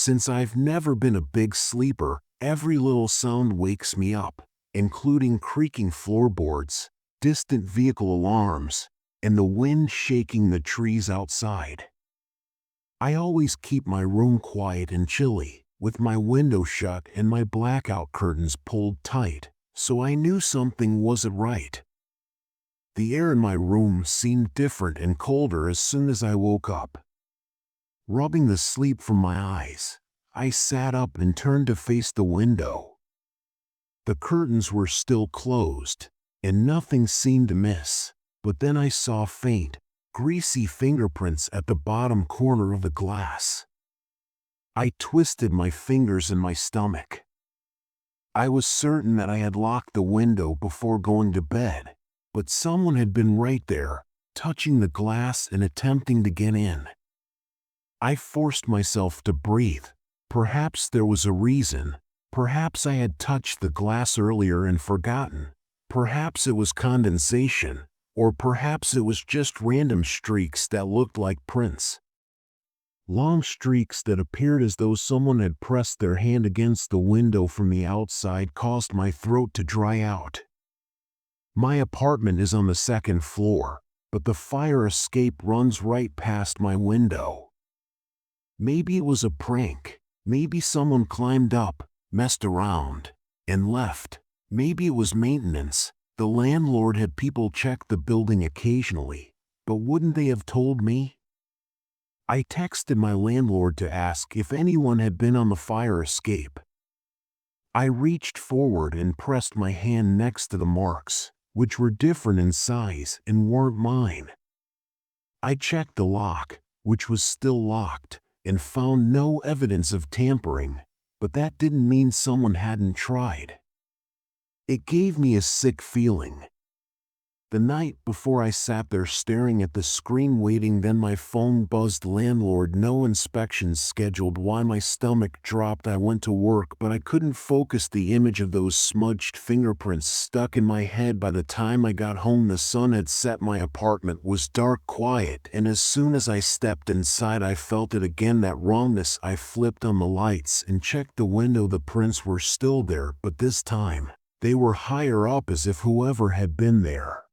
Since I've never been a big sleeper, every little sound wakes me up, including creaking floorboards, distant vehicle alarms, and the wind shaking the trees outside. I always keep my room quiet and chilly, with my window shut and my blackout curtains pulled tight, so I knew something wasn't right. The air in my room seemed different and colder as soon as I woke up. Rubbing the sleep from my eyes, I sat up and turned to face the window. The curtains were still closed, and nothing seemed amiss, but then I saw faint, greasy fingerprints at the bottom corner of the glass. I twisted my fingers in my stomach. I was certain that I had locked the window before going to bed, but someone had been right there, touching the glass and attempting to get in. I forced myself to breathe. Perhaps there was a reason. Perhaps I had touched the glass earlier and forgotten. Perhaps it was condensation, or perhaps it was just random streaks that looked like prints. Long streaks that appeared as though someone had pressed their hand against the window from the outside caused my throat to dry out. My apartment is on the second floor, but the fire escape runs right past my window. Maybe it was a prank. Maybe someone climbed up, messed around, and left. Maybe it was maintenance. The landlord had people check the building occasionally, but wouldn't they have told me? I texted my landlord to ask if anyone had been on the fire escape. I reached forward and pressed my hand next to the marks, which were different in size and weren't mine. I checked the lock, which was still locked, and found no evidence of tampering, but that didn't mean someone hadn't tried. It gave me a sick feeling. The night before I sat there staring at the screen waiting, then my phone buzzed. Landlord, no inspections scheduled. Why? My stomach dropped. I went to work, but I couldn't focus. The image of those smudged fingerprints stuck in my head. By the time I got home, the sun had set. My apartment was dark, quiet, and as soon as I stepped inside, I felt it again, that wrongness. I flipped on the lights and checked the window. The prints were still there, but this time, they were higher up, as if whoever had been there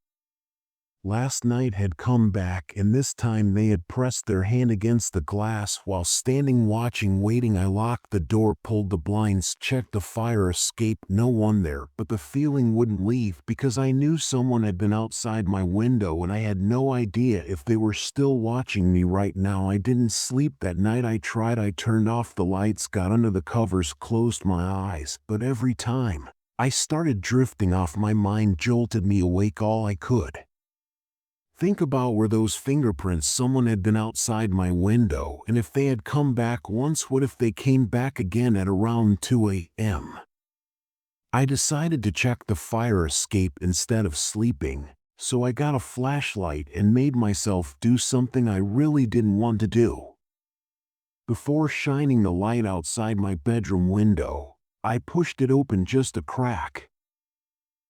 last night had come back, and this time they had pressed their hand against the glass while standing watching, waiting. I locked the door, pulled the blinds, checked the fire escape. No one there, but the feeling wouldn't leave because I knew someone had been outside my window, and I had no idea if they were still watching me right now. I didn't sleep that night. I tried. I turned off the lights, got under the covers, closed my eyes, but every time I started drifting off, my mind jolted me awake all I could. Think about where those fingerprints. Someone had been outside my window, and if they had come back once, what if they came back again at around 2 a.m.? I decided to check the fire escape instead of sleeping, so I got a flashlight and made myself do something I really didn't want to do. Before shining the light outside my bedroom window, I pushed it open just a crack.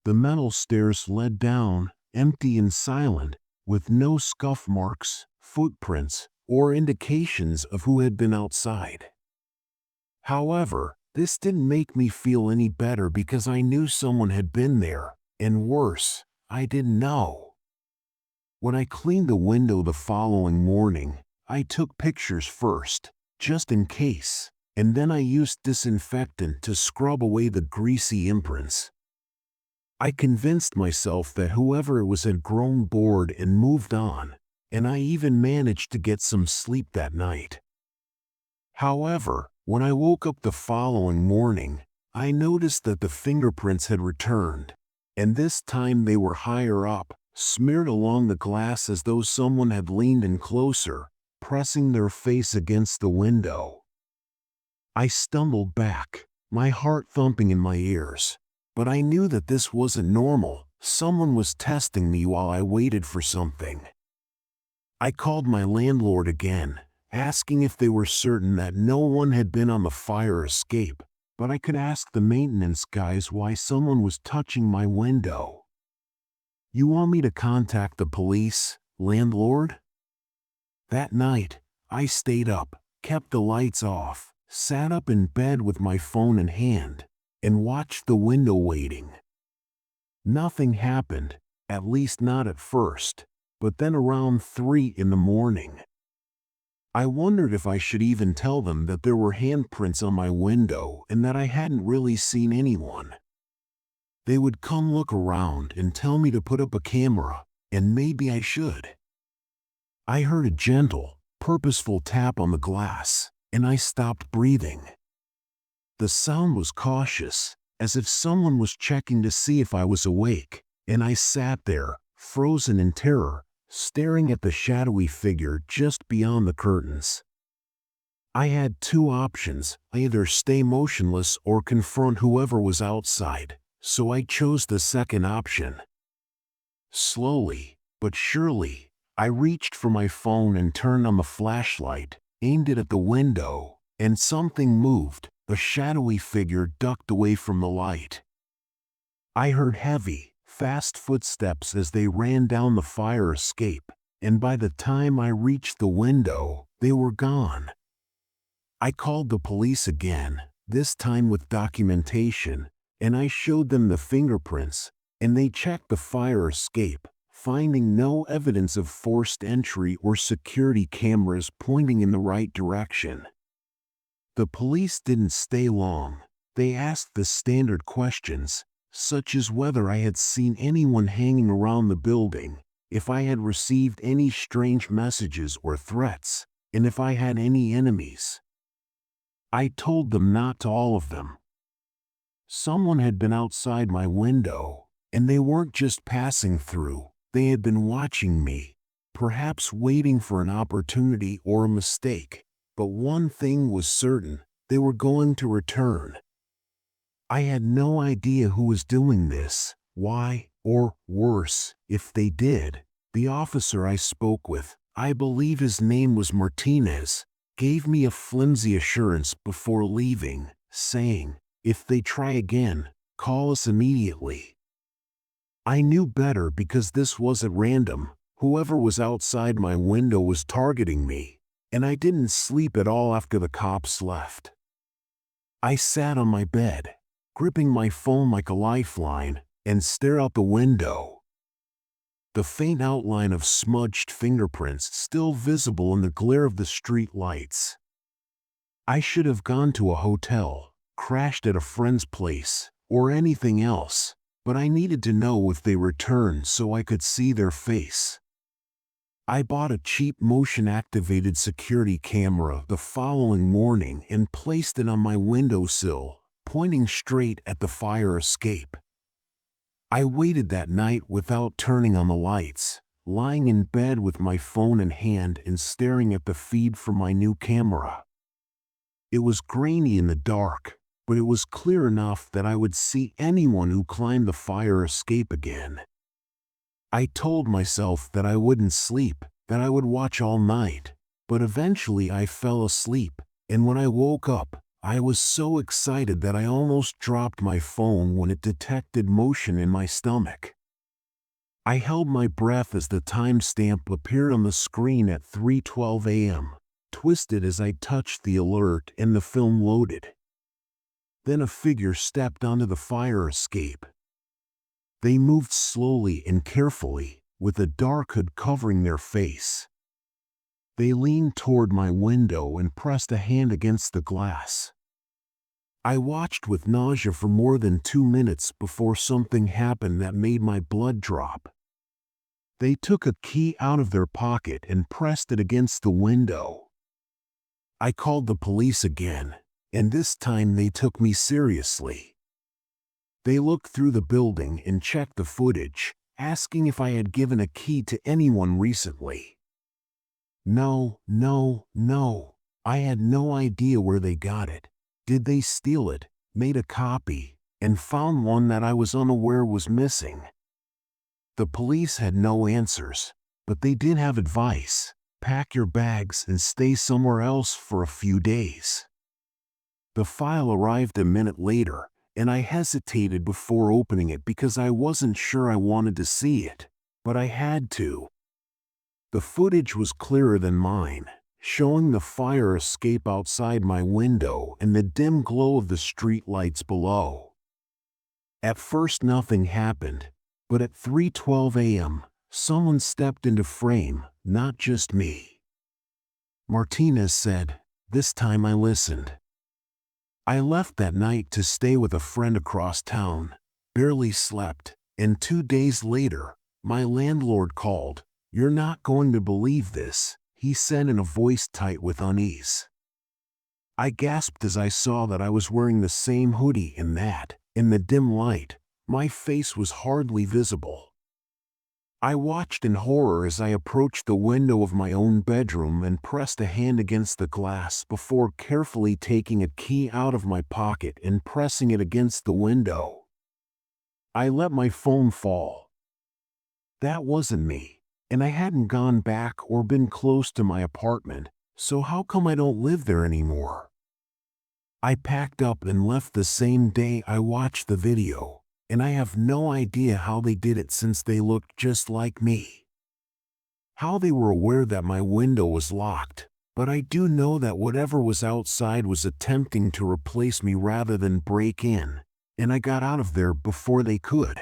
The metal stairs led down, empty and silent, with no scuff marks, footprints, or indications of who had been outside. However, this didn't make me feel any better because I knew someone had been there, and worse, I didn't know. When I cleaned the window the following morning, I took pictures first, just in case, and then I used disinfectant to scrub away the greasy imprints. I convinced myself that whoever it was had grown bored and moved on, and I even managed to get some sleep that night. However, when I woke up the following morning, I noticed that the fingerprints had returned, and this time they were higher up, smeared along the glass as though someone had leaned in closer, pressing their face against the window. I stumbled back, my heart thumping in my ears. But I knew that this wasn't normal. Someone was testing me while I waited for something. I called my landlord again, asking if they were certain that no one had been on the fire escape, but I could ask the maintenance guys why someone was touching my window. "You want me to contact the police, landlord?" That night, I stayed up, kept the lights off, sat up in bed with my phone in hand, and watched the window waiting. Nothing happened, at least not at first, but then around 3 in the morning, I wondered if I should even tell them that there were handprints on my window and that I hadn't really seen anyone. They would come look around and tell me to put up a camera, and maybe I should. I heard a gentle, purposeful tap on the glass, and I stopped breathing. The sound was cautious, as if someone was checking to see if I was awake, and I sat there, frozen in terror, staring at the shadowy figure just beyond the curtains. I had two options, either stay motionless or confront whoever was outside, so I chose the second option. Slowly, but surely, I reached for my phone and turned on the flashlight, aimed it at the window, and something moved. A shadowy figure ducked away from the light. I heard heavy, fast footsteps as they ran down the fire escape, and by the time I reached the window, they were gone. I called the police again, this time with documentation, and I showed them the fingerprints, and they checked the fire escape, finding no evidence of forced entry or security cameras pointing in the right direction. The police didn't stay long. They asked the standard questions, such as whether I had seen anyone hanging around the building, if I had received any strange messages or threats, and if I had any enemies. I told them not all of them. Someone had been outside my window, and they weren't just passing through, they had been watching me, perhaps waiting for an opportunity or a mistake. But one thing was certain, they were going to return. I had no idea who was doing this, why, or worse, if they did. The officer I spoke with, I believe his name was Martinez, gave me a flimsy assurance before leaving, saying, "If they try again, call us immediately." I knew better because this wasn't random. Whoever was outside my window was targeting me. And I didn't sleep at all after the cops left. I sat on my bed, gripping my phone like a lifeline, and stared out the window. The faint outline of smudged fingerprints still visible in the glare of the street lights. I should have gone to a hotel, crashed at a friend's place, or anything else, but I needed to know if they returned so I could see their face. I bought a cheap motion-activated security camera the following morning and placed it on my windowsill, pointing straight at the fire escape. I waited that night without turning on the lights, lying in bed with my phone in hand and staring at the feed from my new camera. It was grainy in the dark, but it was clear enough that I would see anyone who climbed the fire escape again. I told myself that I wouldn't sleep, that I would watch all night, but eventually I fell asleep, and when I woke up, I was so excited that I almost dropped my phone when it detected motion in my stomach. I held my breath as the timestamp appeared on the screen at 3:12 a.m., twisted as I touched the alert and the film loaded. Then a figure stepped onto the fire escape. They moved slowly and carefully, with a dark hood covering their face. They leaned toward my window and pressed a hand against the glass. I watched with nausea for more than 2 minutes before something happened that made my blood drop. They took a key out of their pocket and pressed it against the window. I called the police again, and this time they took me seriously. They looked through the building and checked the footage, asking if I had given a key to anyone recently. No. I had no idea where they got it. Did they steal it, made a copy, and found one that I was unaware was missing? The police had no answers, but they did have advice. Pack your bags and stay somewhere else for a few days. The file arrived a minute later, and I hesitated before opening it because I wasn't sure I wanted to see it, but I had to. The footage was clearer than mine, showing the fire escape outside my window and the dim glow of the street lights below. At first nothing happened, but at 3:12 a.m., someone stepped into frame, not just me. Martinez said, "This time I listened." I left that night to stay with a friend across town, barely slept, and 2 days later, my landlord called. "You're not going to believe this," he said in a voice tight with unease. I gasped as I saw that I was wearing the same hoodie and that, in the dim light, my face was hardly visible. I watched in horror as I approached the window of my own bedroom and pressed a hand against the glass before carefully taking a key out of my pocket and pressing it against the window. I let my phone fall. That wasn't me, and I hadn't gone back or been close to my apartment, so how come I don't live there anymore? I packed up and left the same day I watched the video, and I have no idea how they did it since they looked just like me. How they were aware that my window was locked, but I do know that whatever was outside was attempting to replace me rather than break in, and I got out of there before they could.